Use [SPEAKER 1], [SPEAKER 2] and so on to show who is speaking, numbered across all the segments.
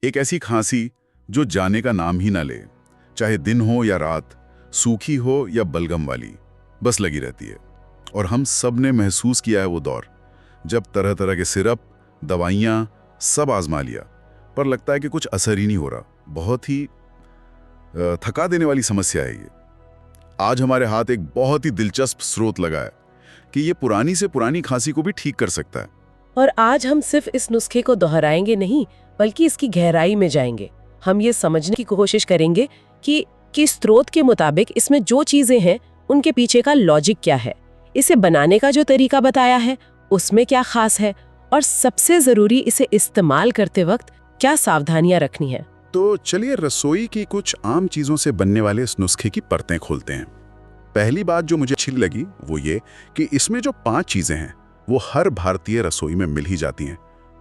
[SPEAKER 1] एक ऐसी खांसी जो जाने का नाम ही ना ले, चाहे दिन हो या रात, सूखी हो या बलगम वाली, बस लगी रहती है। और हम सब ने महसूस किया है वो दौर, जब तरह तरह के सिरप, दवाइयाँ सब आजमा लिया, पर लगता है कि कुछ असर ही नहीं हो रहा। बहुत ही थका देने वाली समस्या है ये। आज हमारे हाथ एक बहुत ही दिलचस्प स्रोत लगा है कि ये पुरानी से पुरानी खांसी को भी ठीक कर सकता है।
[SPEAKER 2] और आज हम सिर्फ इस नुस्खे को दोहराएंगे नहीं, बल्कि इसकी गहराई में जाएंगे। हम ये समझने की कोशिश करेंगे कि स्रोत के मुताबिक इसमें जो चीजें हैं उनके पीछे का लॉजिक क्या है, इसे बनाने का जो तरीका बताया है उसमें क्या खास है, और सबसे जरूरी इसे इस्तेमाल करते वक्त क्या सावधानियां रखनी है।
[SPEAKER 1] तो चलिए रसोई की कुछ आम चीजों से बनने वाले इस नुस्खे की परतें खोलते हैं। पहली बात जो मुझे अच्छी लगी वो ये कि इसमें जो 5 चीजें हैं वो हर भारतीय रसोई में मिल ही जाती हैं।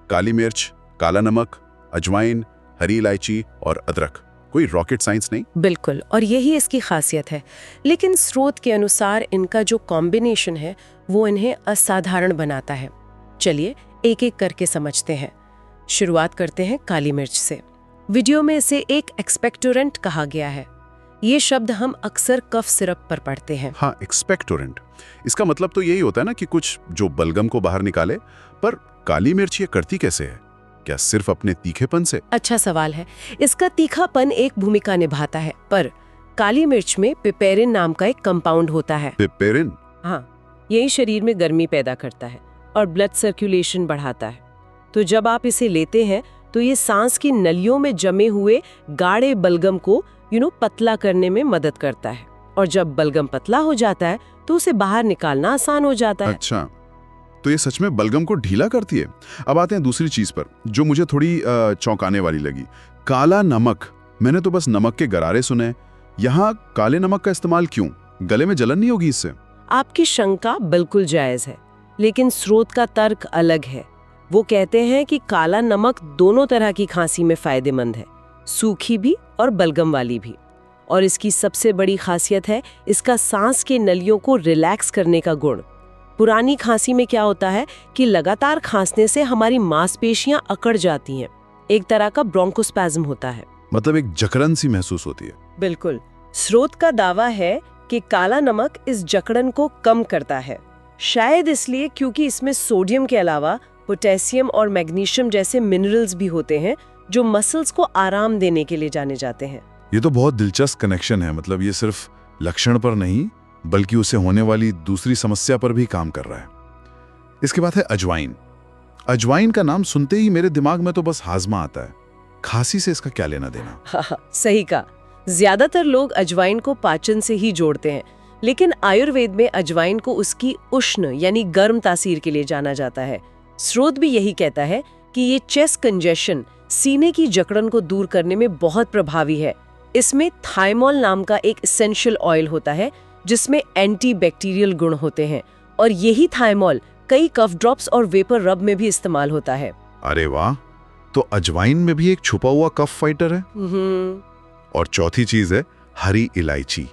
[SPEAKER 1] काली मिर्च, काला नमक, अजवाइन, हरी इलायची और अदरक। कोई रॉकेट साइंस नहीं।
[SPEAKER 2] बिल्कुल, और यही इसकी खासियत है। लेकिन स्रोत के अनुसार इनका जो कॉम्बिनेशन है वो इन्हें असाधारण बनाता है। चलिए एक एक करके समझते हैं। शुरुआत करते हैं काली मिर्च से। वीडियो में इसे एक एक्सपेक्टोरेंट कहा गया है। ये शब्द हम अक्सर कफ सिरप पर पढ़ते हैं।
[SPEAKER 1] हाँ, एक्सपेक्टोरेंट। इसका मतलब तो यही होता है ना कि कुछ जो बलगम को बाहर निकाले। पर काली मिर्च ये करती कैसे है? क्या सिर्फ अपने तीखेपन से?
[SPEAKER 2] अच्छा सवाल है। इसका तीखापन एक भूमिका निभाता है, पर काली मिर्च में पिपेरिन नाम का एक कंपाउंड होता है।
[SPEAKER 1] पिपेरिन?
[SPEAKER 2] हाँ, यही शरीर में गर्मी पैदा करता है और ब्लड सर्कुलेशन बढ़ाता है। तो जब आप इसे लेते हैं तो ये सांस की नलियों में जमे हुए गाढ़े बलगम को पतला करने में मदद करता है, और जब बलगम पतला हो जाता है तो उसे बाहर निकालना आसान हो जाता है।
[SPEAKER 1] अच्छा, तो ये सच में बलगम को ढीला करती है। अब आते हैं दूसरी चीज पर जो मुझे थोड़ी चौंकाने वाली लगी। काला नमक। मैंने तो बस नमक के गरारे सुने, यहाँ काले नमक का इस्तेमाल क्यों? गले में जलन नहीं होगी इससे?
[SPEAKER 2] आपकी शंका बिल्कुल जायज है, लेकिन स्रोत का तर्क अलग है। वो कहते हैं कि काला नमक दोनों तरह की खांसी में फायदेमंद है, सूखी भी और बलगम वाली भी। और इसकी सबसे बड़ी खासियत है इसका सांस के नलियों को रिलैक्स करने का गुण। पुरानी खांसी में क्या होता है कि लगातार खांसने से हमारी मांसपेशियां अकड़ जाती हैं, एक तरह का ब्रोंकोस्पैज्म होता है।
[SPEAKER 1] मतलब एक जकड़न सी महसूस होती है।
[SPEAKER 2] बिल्कुल। स्रोत का दावा है कि काला नमक इस जकड़न को कम करता है, शायद इसलिए क्योंकि इसमें सोडियम के अलावा पोटेशियम और मैग्नीशियम जैसे मिनरल्स भी होते हैं जो मसल्स को आराम देने के लिए जाने जाते हैं।
[SPEAKER 1] ये तो बहुत दिलचस्प कनेक्शन है। मतलब ये सिर्फ लक्षण पर नहीं बल्कि उसे होने वाली दूसरी समस्या पर भी काम कर रहा है। इसके बाद है अजवाइन। अजवाइन का नाम सुनते ही मेरे दिमाग में तो बस हाजमा आता है। खांसी से इसका क्या लेना देना?
[SPEAKER 2] हाँ, सही कहा। ज्यादातर लोग अजवाइन को पाचन से ही जोड़ते हैं, लेकिन आयुर्वेद में अजवाइन को उसकी उष्ण यानी गर्म तासीर के लिए जाना जाता है। स्रोत भी यही कहता है कि ये चेस्ट कंजेशन, सीने की जकड़न को दूर करने में बहुत प्रभावी है। इसमें थाइमोल नाम का एक एसेंशियल ऑयल होता है जिसमें एंटीबैक्टीरियल गुण होते हैं, और यही थाइमोल कई कफ ड्रॉप्स और वेपर रब में भी इस्तेमाल होता है।
[SPEAKER 1] अरे वाह, तो अजवाइन में भी एक छुपा हुआ कफ फाइटर है। और चौथी चीज है हरी इलायची।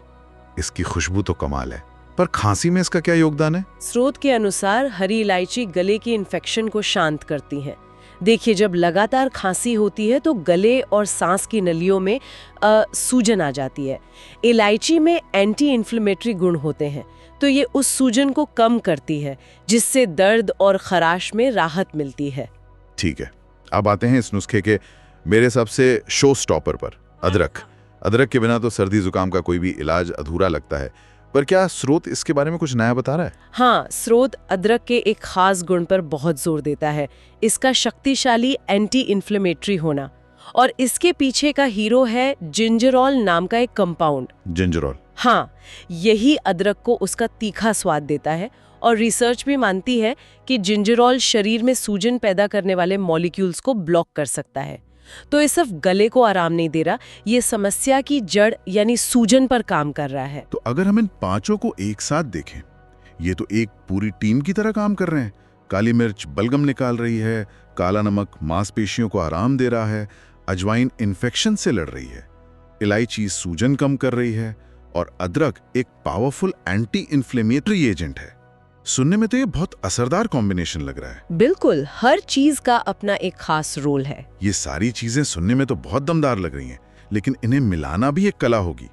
[SPEAKER 1] इसकी खुशबू तो कमाल है, पर खांसी में इसका क्या योगदान है?
[SPEAKER 2] स्रोत के अनुसार हरी इलायची गले की इन्फेक्शन को शांत करती है। देखिए, जब लगातार खांसी होती है तो गले और सांस की नलियों में सूजन आ जाती है। इलायची में एंटी इन्फ्लेमेटरी गुण होते हैं, तो ये उस सूजन को कम करती है, जिससे दर्द और खराश में राहत मिलती है।
[SPEAKER 1] ठीक है, अब आते हैं इस नुस्खे के मेरे सबसे शो स्टॉपर पर, अदरक। अदरक के बिना तो सर्दी जुकाम का कोई भी इलाज अधूरा लगता है, पर क्या स्रोत इसके बारे में कुछ नया बता रहा है?
[SPEAKER 2] हाँ, स्रोत अदरक के एक खास गुण पर बहुत जोर देता है, इसका शक्तिशाली एंटी इन्फ्लेमेटरी होना। और इसके पीछे का हीरो है जिंजरॉल नाम का एक कंपाउंड।
[SPEAKER 1] जिंजरॉल?
[SPEAKER 2] हाँ, यही अदरक को उसका तीखा स्वाद देता है, और रिसर्च भी मानती है कि जिंजरॉल शरीर में सूजन पैदा करने वाले मॉलिक्यूल्स को ब्लॉक कर सकता है। तो ये सिर्फ गले को आराम नहीं दे रहा, ये समस्या की जड़ यानी सूजन पर काम कर रहा है।
[SPEAKER 1] तो अगर हम इन 5 को एक साथ देखें, ये तो एक पूरी टीम की तरह काम कर रहे हैं। काली मिर्च बलगम निकाल रही है, काला नमक मांसपेशियों को आराम दे रहा है, अजवाइन इन्फेक्शन से लड़ रही है, इलायची सूजन कम कर रही है, और अदरक एक पावरफुल एंटी इन्फ्लेमेटरी एजेंट है। सुनने में तो ये बहुत असरदार कॉम्बिनेशन लग रहा है।
[SPEAKER 2] बिल्कुल, हर चीज का अपना एक खास रोल है।
[SPEAKER 1] ये सारी चीजें सुनने में तो बहुत दमदार लग रही हैं, लेकिन इन्हें मिलाना भी एक कला होगी।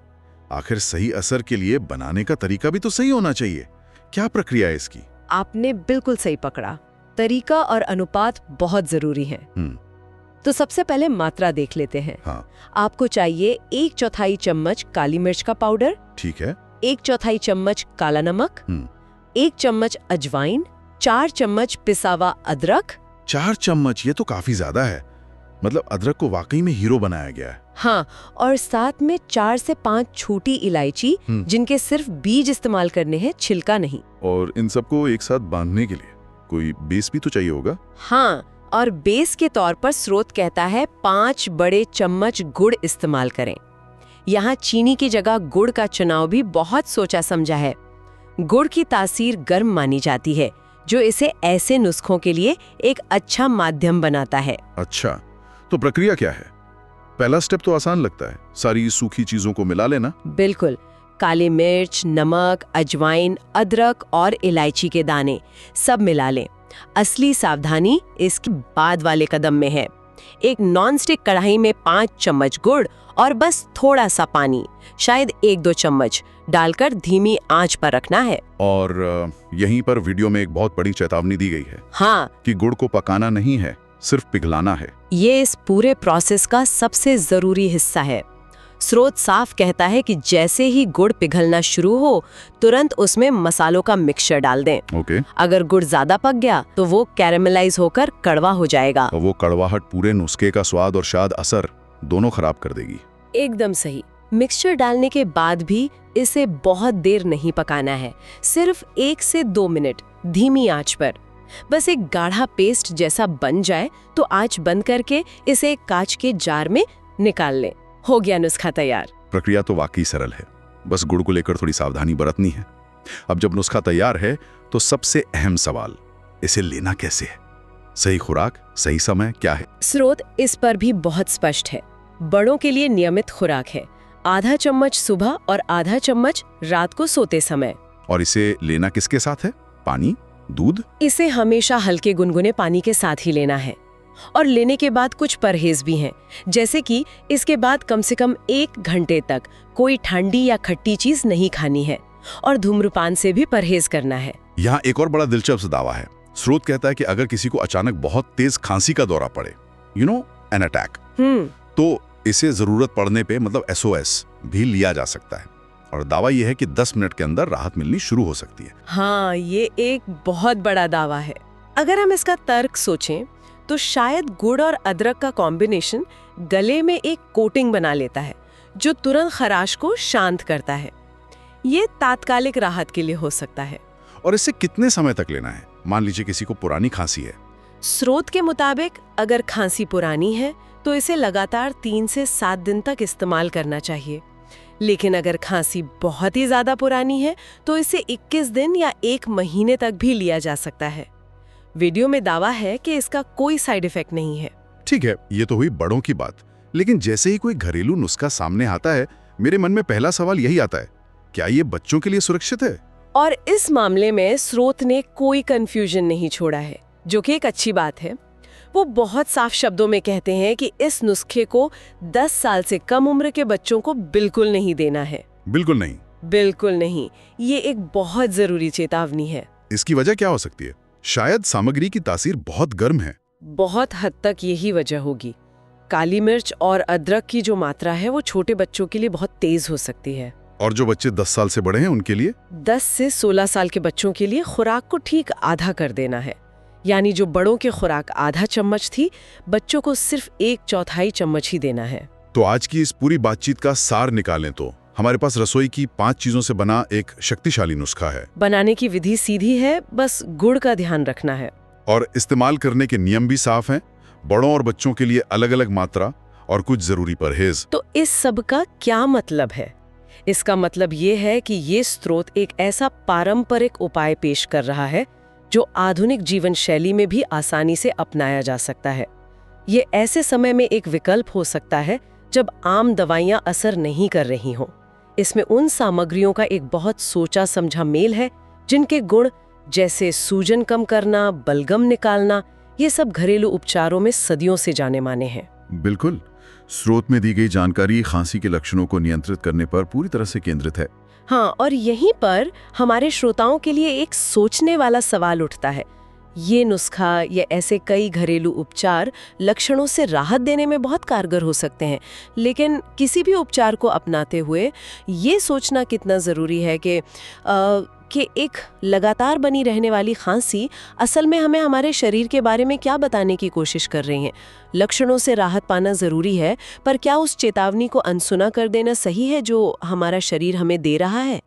[SPEAKER 1] आखिर सही असर के लिए बनाने का तरीका भी तो सही होना चाहिए। क्या प्रक्रिया है इसकी?
[SPEAKER 2] आपने बिल्कुल सही पकड़ा। तरीका और अनुपात बहुत जरूरी है। तो सबसे पहले मात्रा देख लेते हैं।
[SPEAKER 1] हाँ।
[SPEAKER 2] आपको चाहिए 1/4 चम्मच काली मिर्च का पाउडर,
[SPEAKER 1] ठीक है।
[SPEAKER 2] 1/4 चम्मच काला नमक, 1 चम्मच अजवाइन, 4 चम्मच पिसा हुआ अदरक।
[SPEAKER 1] 4 चम्मच, ये तो काफी ज्यादा है। मतलब अदरक को वाकई में हीरो बनाया गया है।
[SPEAKER 2] हाँ, और साथ में 4 से 5 छोटी इलायची, जिनके सिर्फ बीज इस्तेमाल करने हैं, छिलका नहीं।
[SPEAKER 1] और इन सबको एक साथ बांधने के लिए कोई बेस भी तो चाहिए होगा।
[SPEAKER 2] हाँ, और बेस के तौर पर स्रोत कहता है 5 बड़े चम्मच गुड़ इस्तेमाल करें। यहाँ चीनी की जगह गुड़ का चुनाव भी बहुत सोचा समझा है। गुड़ की तासीर गर्म मानी जाती है, जो इसे ऐसे नुस्खों के लिए एक अच्छा माध्यम बनाता है।
[SPEAKER 1] अच्छा, तो प्रक्रिया क्या है? पहला स्टेप तो आसान लगता है, सारी सूखी चीजों को मिला लेना।
[SPEAKER 2] बिल्कुल, काली मिर्च, नमक, अजवाइन, अदरक और इलायची के दाने सब मिला लें। असली सावधानी इसके बाद वाले कदम में है। एक नॉनस्टिक कढ़ाई में 5 चम्मच गुड़ और बस थोड़ा सा पानी, शायद 1-2 चम्मच डालकर धीमी आंच पर रखना है।
[SPEAKER 1] और यहीं पर वीडियो में एक बहुत बड़ी चेतावनी दी गई है।
[SPEAKER 2] हाँ,
[SPEAKER 1] कि गुड़ को पकाना नहीं है, सिर्फ पिघलाना है।
[SPEAKER 2] ये इस पूरे प्रोसेस का सबसे जरूरी हिस्सा है। स्रोत साफ कहता है कि जैसे ही गुड़ पिघलना शुरू हो, तुरंत उसमें मसालों का मिक्सचर डाल दें।
[SPEAKER 1] ओके।
[SPEAKER 2] अगर गुड़ ज्यादा पक गया तो वो कैरेमलाइज होकर कड़वा हो जाएगा।
[SPEAKER 1] और वो कड़वाहट पूरे नुस्खे का स्वाद और शायद असर दोनों खराब कर देगी।
[SPEAKER 2] एकदम सही। मिक्सचर डालने के बाद भी इसे बहुत देर नहीं पकाना है, सिर्फ 1 से 2 मिनट धीमी आंच पर। बस एक गाढ़ा पेस्ट जैसा बन जाए तो आंच बंद करके इसे एक कांच के जार में निकाल लें। हो गया नुस्खा तैयार।
[SPEAKER 1] प्रक्रिया तो वाकई सरल है, बस गुड़ को लेकर थोड़ी सावधानी बरतनी है। अब जब नुस्खा तैयार है तो सबसे अहम सवाल, इसे लेना कैसे है? सही खुराक, सही समय क्या है?
[SPEAKER 2] स्रोत इस पर भी बहुत स्पष्ट है। बड़ों के लिए नियमित खुराक है, आधा चम्मच सुबह और आधा चम्मच रात को सोते समय।
[SPEAKER 1] और इसे लेना किसके साथ है? पानी, दूध?
[SPEAKER 2] इसे हमेशा हल्के गुनगुने पानी के साथ ही लेना है। और लेने के बाद कुछ परहेज भी हैं, जैसे कि इसके बाद कम से कम 1 घंटे तक कोई ठंडी या खट्टी चीज नहीं खानी है और धूम्रपान से भी परहेज करना है।
[SPEAKER 1] यहाँ एक और बड़ा दिलचस्प दावा है। स्रोत कहता है कि अगर किसी को अचानक बहुत तेज खांसी का दौरा पड़े, एन अटैक, तो इसे जरूरत पड़ने पे मतलब SOS भी लिया जा सकता है। और दावा यह है कि 10 मिनट के अंदर राहत मिलनी शुरू हो सकती है।
[SPEAKER 2] हाँ, ये एक बहुत बड़ा दावा है। अगर हम इसका तर्क सोचें तो शायद गुड़ और अदरक का कॉम्बिनेशन गले में एक कोटिंग बना लेता है, जो तुरंत खराश को शांत करता है। ये तात्कालिक राहत के लिए हो सकता है।
[SPEAKER 1] और इसे कितने समय तक लेना है? मान लीजिए किसी को पुरानी खांसी है।
[SPEAKER 2] स्रोत के मुताबिक अगर खांसी पुरानी है तो इसे लगातार 3 से 7 दिन तक इस्तेमाल करना चाहिए। लेकिन अगर खांसी बहुत ही ज्यादा पुरानी है तो इसे 21 दिन या 1 महीने तक भी लिया जा सकता है। वीडियो में दावा है कि इसका कोई साइड इफेक्ट नहीं है।
[SPEAKER 1] ठीक है, ये तो हुई बड़ों की बात। लेकिन जैसे ही कोई घरेलू नुस्खा सामने आता है, मेरे मन में पहला सवाल यही आता है, क्या ये बच्चों के लिए सुरक्षित है?
[SPEAKER 2] और इस मामले में स्रोत ने कोई कंफ्यूजन नहीं छोड़ा है, जो कि एक अच्छी बात है। वो बहुत साफ शब्दों में कहते हैं कि इस नुस्खे को 10 साल से कम उम्र के बच्चों को बिल्कुल नहीं देना है।
[SPEAKER 1] बिल्कुल नहीं?
[SPEAKER 2] बिल्कुल नहीं। ये एक बहुत जरूरी चेतावनी है।
[SPEAKER 1] इसकी वजह क्या हो सकती है? शायद सामग्री की तासीर बहुत गर्म है।
[SPEAKER 2] बहुत हद तक यही वजह होगी। काली मिर्च और अदरक की जो मात्रा है वो छोटे बच्चों के लिए बहुत तेज हो सकती है।
[SPEAKER 1] और जो बच्चे 10 साल से बड़े हैं उनके लिए?
[SPEAKER 2] 10 से 16 साल के बच्चों के लिए खुराक को ठीक आधा कर देना है। यानी जो बड़ों की खुराक आधा चम्मच थी, बच्चों को सिर्फ 1/4 चम्मच ही देना है।
[SPEAKER 1] तो आज की इस पूरी बातचीत का सार निकालें तो हमारे पास रसोई की 5 चीजों से बना एक शक्तिशाली नुस्खा है।
[SPEAKER 2] बनाने की विधि सीधी है, बस गुड़ का ध्यान रखना है।
[SPEAKER 1] और इस्तेमाल करने के नियम भी साफ हैं। बड़ों और बच्चों के लिए अलग अलग मात्रा और कुछ जरूरी परहेज।
[SPEAKER 2] तो इस सब का क्या मतलब है? इसका मतलब ये है कि ये स्रोत एक ऐसा पारंपरिक उपाय पेश कर रहा है जो आधुनिक जीवन शैली में भी आसानी से अपनाया जा सकता है। ये ऐसे समय में एक विकल्प हो सकता है जब आम दवाइयां असर नहीं कर रही हों। इसमें उन सामग्रियों का एक बहुत सोचा समझा मेल है जिनके गुण जैसे सूजन कम करना, बलगम निकालना, ये सब घरेलू उपचारों में सदियों से जाने माने हैं।
[SPEAKER 1] बिल्कुल। स्रोत में दी गई जानकारी खांसी के लक्षणों को नियंत्रित करने पर पूरी तरह से केंद्रित है।
[SPEAKER 2] हाँ, और यहीं पर हमारे श्रोताओं के लिए एक सोचने वाला सवाल उठता है। ये नुस्खा या ऐसे कई घरेलू उपचार लक्षणों से राहत देने में बहुत कारगर हो सकते हैं, लेकिन किसी भी उपचार को अपनाते हुए ये सोचना कितना ज़रूरी है कि एक लगातार बनी रहने वाली खांसी असल में हमें हमारे शरीर के बारे में क्या बताने की कोशिश कर रही है। लक्षणों से राहत पाना ज़रूरी है, पर क्या उस चेतावनी को अनसुना कर देना सही है जो हमारा शरीर हमें दे रहा है?